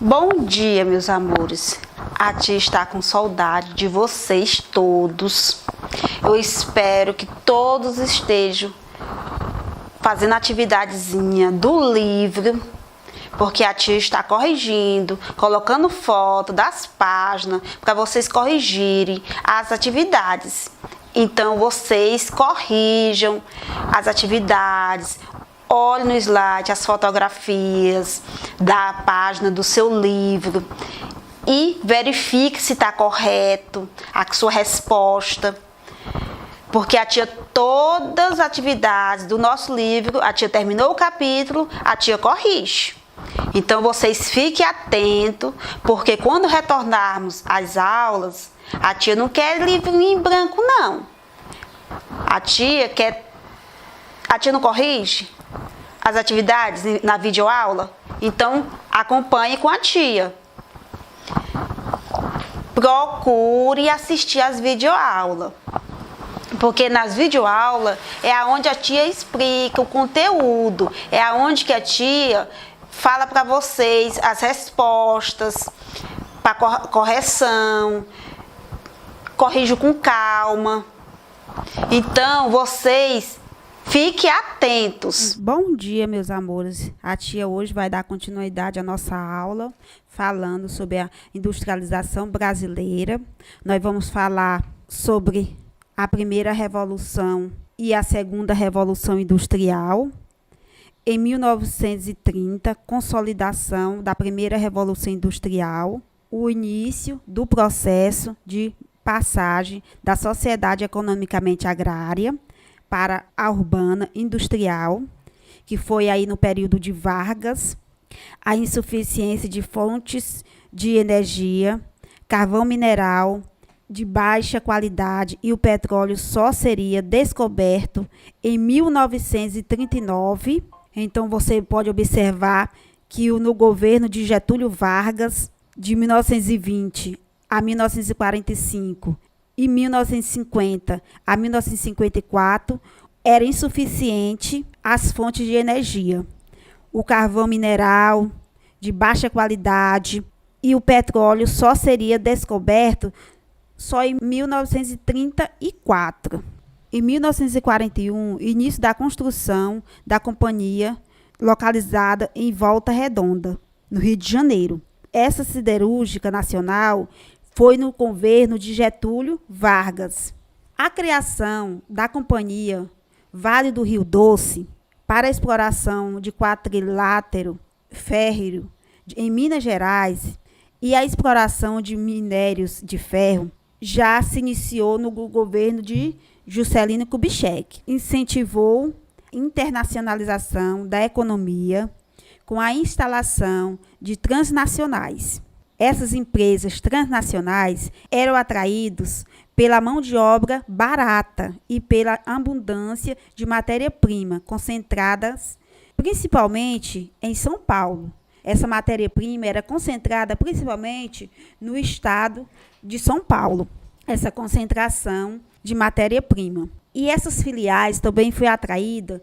Bom dia, meus amores. A tia está com saudade de vocês todos. Eu espero que todos estejam fazendo atividadezinha do livro, porque a tia está corrigindo, colocando foto das páginas para vocês corrigirem as atividades. Então, vocês corrijam as atividades, olhem no slide as fotografias da página do seu livro e verifique se está correto a sua resposta. Porque a tia, todas as atividades do nosso livro, a tia terminou o capítulo, a tia corrige. Então, vocês fiquem atentos, porque quando retornarmos às aulas, a tia não quer livro em branco, não. A tia não corrige as atividades na videoaula? Então, acompanhe com a tia. Procure assistir as videoaulas. Porque nas videoaulas é onde a tia explica o conteúdo, é onde que a tia fala para vocês as respostas para correção, corrige com calma. Então, vocês fiquem atentos. Bom dia, meus amores. A tia hoje vai dar continuidade à nossa aula, falando sobre a industrialização brasileira. Nós vamos falar sobre a primeira revolução e a segunda revolução industrial. Em 1930, consolidação da primeira revolução industrial, o início do processo de passagem da sociedade economicamente agrária para a urbana industrial, que foi aí no período de Vargas, a insuficiência de fontes de energia, carvão mineral de baixa qualidade e o petróleo só seria descoberto em 1939. Então, você pode observar que no governo de Getúlio Vargas, de 1920 a 1945 e 1950 a 1954, era insuficiente as fontes de energia. O carvão mineral de baixa qualidade e o petróleo só seria descoberto só em 1934. Em 1941, início da construção da companhia localizada em Volta Redonda, no Rio de Janeiro. Essa siderúrgica nacional foi no governo de Getúlio Vargas. A criação da companhia Vale do Rio Doce para a exploração de quadrilátero férreo em Minas Gerais e a exploração de minérios de ferro já se iniciou no governo de Juscelino Kubitschek. Incentivou a internacionalização da economia com a instalação de transnacionais. Essas empresas transnacionais eram atraídas pela mão de obra barata e pela abundância de matéria-prima concentradas principalmente em São Paulo. Essa matéria-prima era concentrada principalmente no estado de São Paulo, essa concentração de matéria-prima. E essas filiais também foi atraída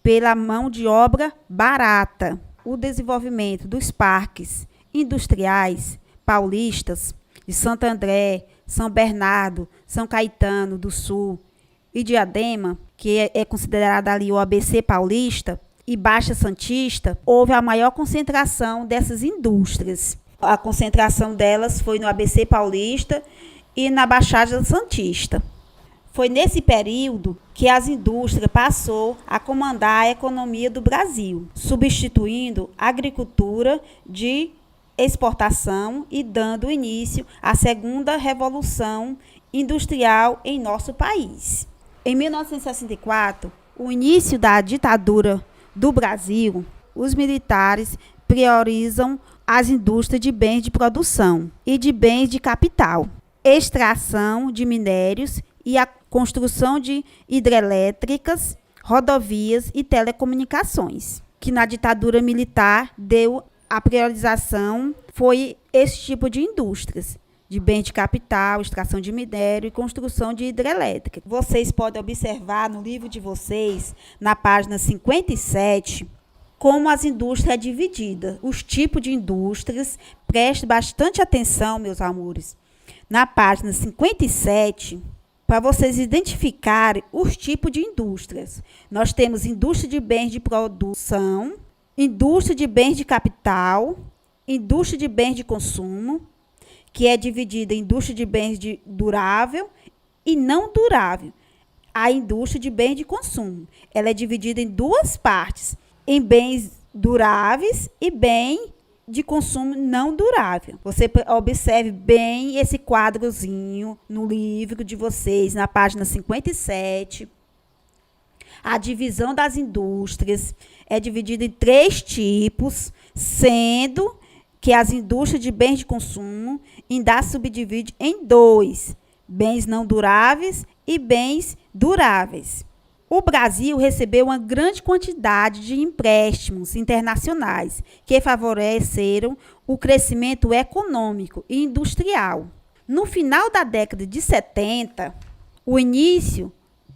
pela mão de obra barata. O desenvolvimento dos parques industriais paulistas de Santo André, São Bernardo, São Caetano do Sul e Diadema, que é considerada ali o ABC paulista, e Baixa Santista, houve a maior concentração dessas indústrias. A concentração delas foi no ABC Paulista e na Baixada Santista. Foi nesse período que as indústrias passou a comandar a economia do Brasil, substituindo a agricultura de exportação e dando início à segunda revolução industrial em nosso país. Em 1964, o início da ditadura do Brasil, os militares priorizam as indústrias de bens de produção e de bens de capital, extração de minérios e a construção de hidrelétricas, rodovias e telecomunicações, que na ditadura militar deu a priorização, foi esse tipo de indústrias, de bens de capital, extração de minério e construção de hidrelétrica. Vocês podem observar no livro de vocês, na página 57, como as indústrias é dividida, os tipos de indústrias. Preste bastante atenção, meus amores, na página 57, para vocês identificarem os tipos de indústrias. Nós temos indústria de bens de produção, indústria de bens de capital, indústria de bens de consumo, que é dividida em indústria de bens durável e não durável. A indústria de bens de consumo, ela é dividida em duas partes, em bens duráveis e bem de consumo não durável. Você observe bem esse quadrozinho no livro de vocês, na página 57. A divisão das indústrias é dividida em 3 tipos, sendo que as indústrias de bens de consumo ainda subdivide em 2, bens não duráveis e bens duráveis. O Brasil recebeu uma grande quantidade de empréstimos internacionais que favoreceram o crescimento econômico e industrial. No final da década de 70, o início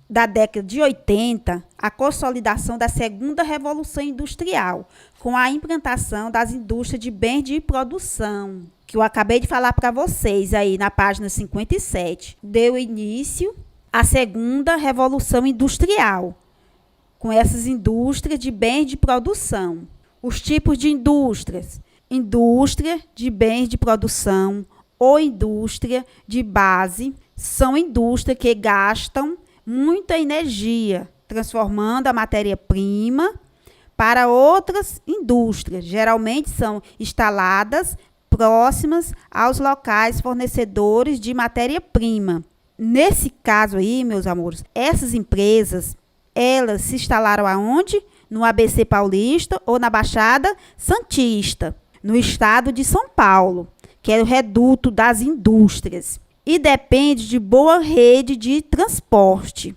da década de 80, a consolidação da segunda revolução industrial, com a implantação das indústrias de bens de produção, que eu acabei de falar para vocês aí na página 57, deu início à segunda revolução industrial, com essas indústrias de bens de produção. Os tipos de indústrias: indústria de bens de produção ou indústria de base, são indústrias que gastam muita energia, transformando a matéria-prima para outras indústrias. Geralmente são instaladas próximas aos locais fornecedores de matéria-prima. Nesse caso aí, meus amores, essas empresas, elas se instalaram aonde? No ABC Paulista ou na Baixada Santista, no estado de São Paulo, que é o reduto das indústrias, e depende de boa rede de transporte.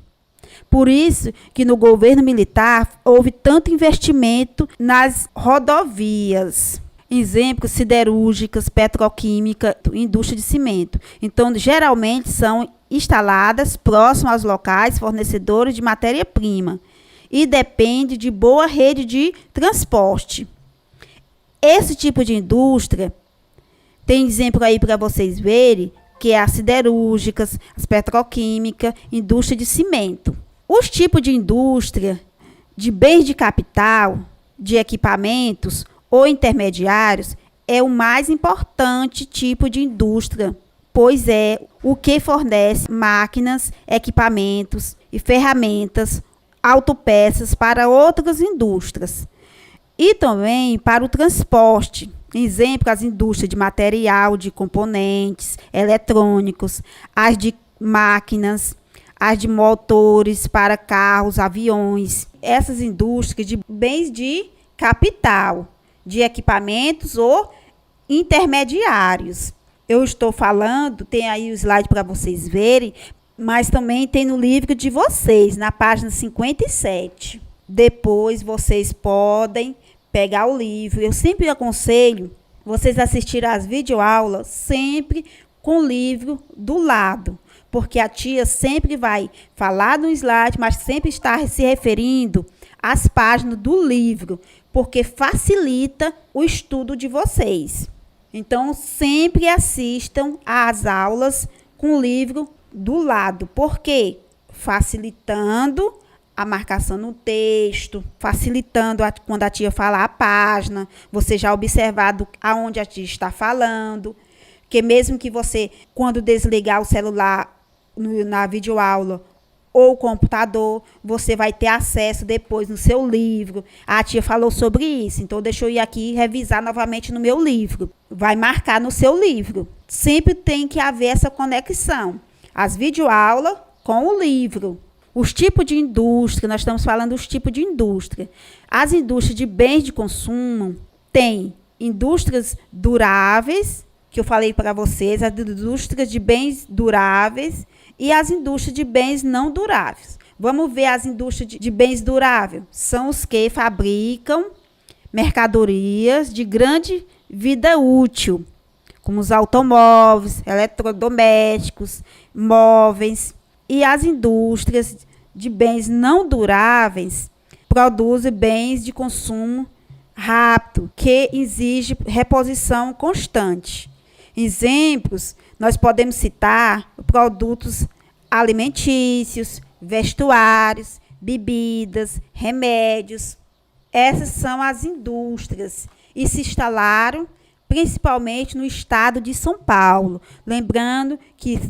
Por isso que no governo militar houve tanto investimento nas rodovias. Exemplos: siderúrgicas, petroquímica, indústria de cimento. Então, geralmente são instaladas próximo aos locais fornecedores de matéria-prima e depende de boa rede de transporte. Esse tipo de indústria, tem exemplo aí para vocês verem, que é as siderúrgicas, as petroquímicas, indústria de cimento. Os tipos de indústria de bens de capital, de equipamentos ou intermediários é o mais importante tipo de indústria, pois é o que fornece máquinas, equipamentos e ferramentas, autopeças para outras indústrias e também para o transporte. Exemplo: as indústrias de material, de componentes eletrônicos, as de máquinas, as de motores para carros, aviões. Essas indústrias de bens de capital, de equipamentos ou intermediários. Eu estou falando, tem aí o slide para vocês verem, mas também tem no livro de vocês, na página 57. Depois vocês podem pegar o livro. Eu sempre aconselho vocês assistirem às videoaulas sempre com o livro do lado, porque a tia sempre vai falar no slide, mas sempre está se referindo às páginas do livro, porque facilita o estudo de vocês. Então, sempre assistam às aulas com o livro do lado, porque facilitando a marcação no texto, facilitando quando a tia falar a página, você já observado aonde a tia está falando, que mesmo que você, quando desligar o celular na videoaula ou o computador, você vai ter acesso depois no seu livro. A tia falou sobre isso, então deixa eu ir aqui revisar novamente no meu livro. Vai marcar no seu livro. Sempre tem que haver essa conexão. As videoaulas com o livro. Os tipos de indústria, nós estamos falando dos tipos de indústria. As indústrias de bens de consumo têm indústrias duráveis, que eu falei para vocês, as indústrias de bens duráveis e as indústrias de bens não duráveis. Vamos ver as indústrias de bens duráveis. São os que fabricam mercadorias de grande vida útil, como os automóveis, eletrodomésticos, móveis. E as indústrias de bens não duráveis produzem bens de consumo rápido que exige reposição constante. Exemplos, nós podemos citar produtos alimentícios, vestuários, bebidas, remédios. Essas são as indústrias e se instalaram principalmente no estado de São Paulo. Lembrando que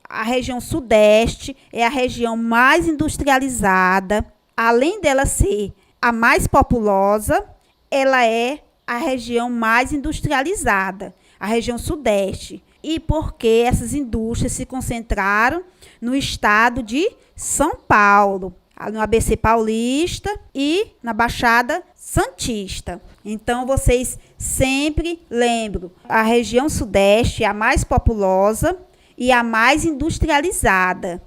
a região sudeste é a região mais industrializada. Além dela ser a mais populosa, ela é a região mais industrializada, a região sudeste. E porque essas indústrias se concentraram no estado de São Paulo, no ABC Paulista e na Baixada Santista. Então, vocês sempre lembram, a região sudeste é a mais populosa e a mais industrializada.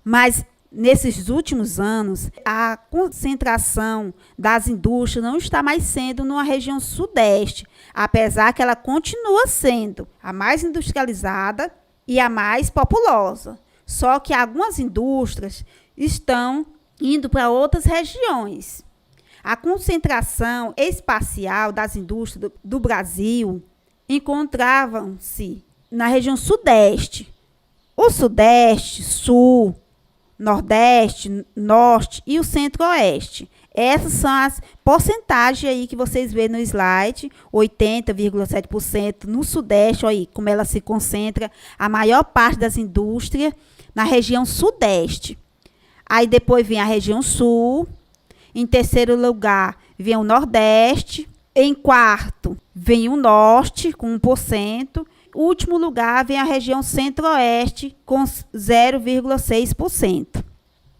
Mas, nesses últimos anos, a concentração das indústrias não está mais sendo na região sudeste, apesar que ela continua sendo a mais industrializada e a mais populosa. Só que algumas indústrias estão indo para outras regiões. A concentração espacial das indústrias do Brasil encontravam-se na região sudeste. O sudeste, sul, nordeste, norte e o centro-oeste. Essas são as porcentagens aí que vocês vêem no slide, 80,7% no sudeste, olha aí como ela se concentra, a maior parte das indústrias na região sudeste. Aí depois vem a região sul, em terceiro lugar vem o nordeste, em quarto vem o norte com 1%, último lugar vem a região centro-oeste com 0,6%.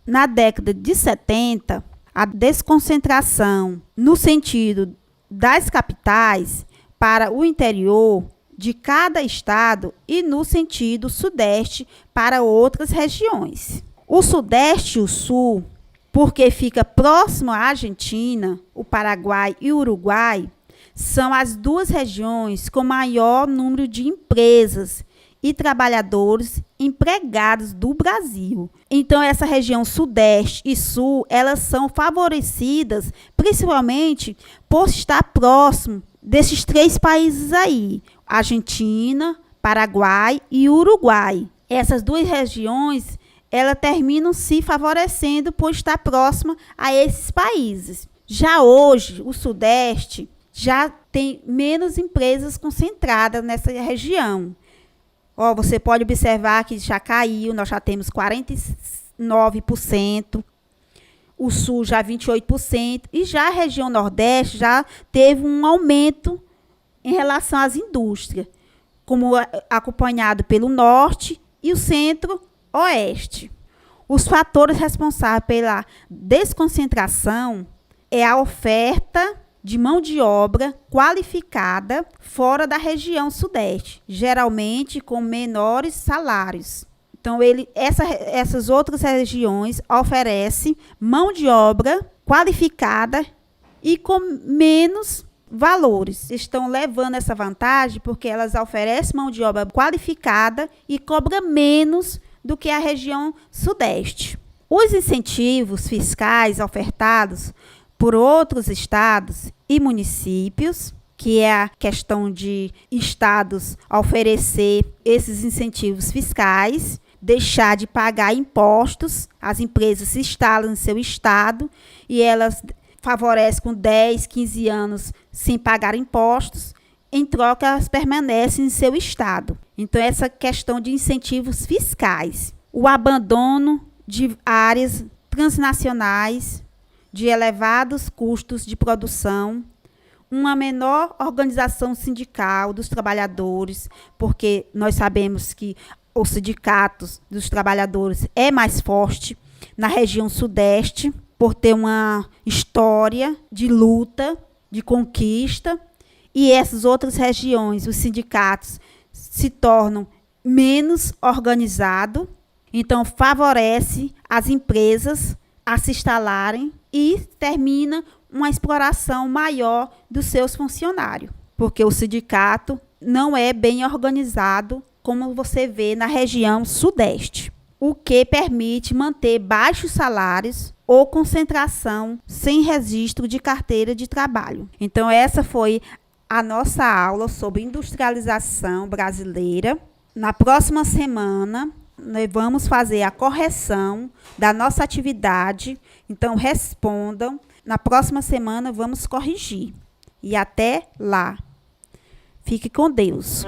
Na década de 70, a desconcentração no sentido das capitais para o interior de cada estado e no sentido sudeste para outras regiões. O sudeste e o sul, porque fica próximo à Argentina, o Paraguai e o Uruguai, são as duas regiões com maior número de empresas e trabalhadores empregados do Brasil. Então, essa região sudeste e sul, elas são favorecidas principalmente por estar próximo desses três países aí, Argentina, Paraguai e Uruguai. Essas duas regiões, elas terminam se favorecendo por estar próxima a esses países. Já hoje, o sudeste já tem menos empresas concentradas nessa região. Você pode observar que já caiu, nós já temos 49%, o sul já 28%, e já a região nordeste já teve um aumento em relação às indústrias, como acompanhado pelo norte e o centro-oeste. Os fatores responsáveis pela desconcentração é a oferta de mão de obra qualificada fora da região sudeste, geralmente com menores salários. Então, essas outras regiões oferecem mão de obra qualificada e com menos valores. Estão levando essa vantagem porque elas oferecem mão de obra qualificada e cobram menos do que a região sudeste. Os incentivos fiscais ofertados por outros estados e municípios, que é a questão de estados oferecer esses incentivos fiscais, deixar de pagar impostos, as empresas se instalam no seu estado e elas favorecem com 10, 15 anos sem pagar impostos, em troca elas permanecem em seu estado. Então, essa questão de incentivos fiscais, o abandono de áreas transnacionais, de elevados custos de produção, uma menor organização sindical dos trabalhadores, porque nós sabemos que os sindicatos dos trabalhadores é mais forte na região sudeste, por ter uma história de luta, de conquista, e essas outras regiões, os sindicatos se tornam menos organizados, então favorece as empresas a se instalarem e termina uma exploração maior dos seus funcionários, porque o sindicato não é bem organizado como você vê na região sudeste. o que permite manter baixos salários ou concentração sem registro de carteira de trabalho. Então, essa foi a nossa aula sobre industrialização brasileira. Na próxima semana, nós vamos fazer a correção da nossa atividade. Então, respondam. Na próxima semana, vamos corrigir. E até lá. Fique com Deus.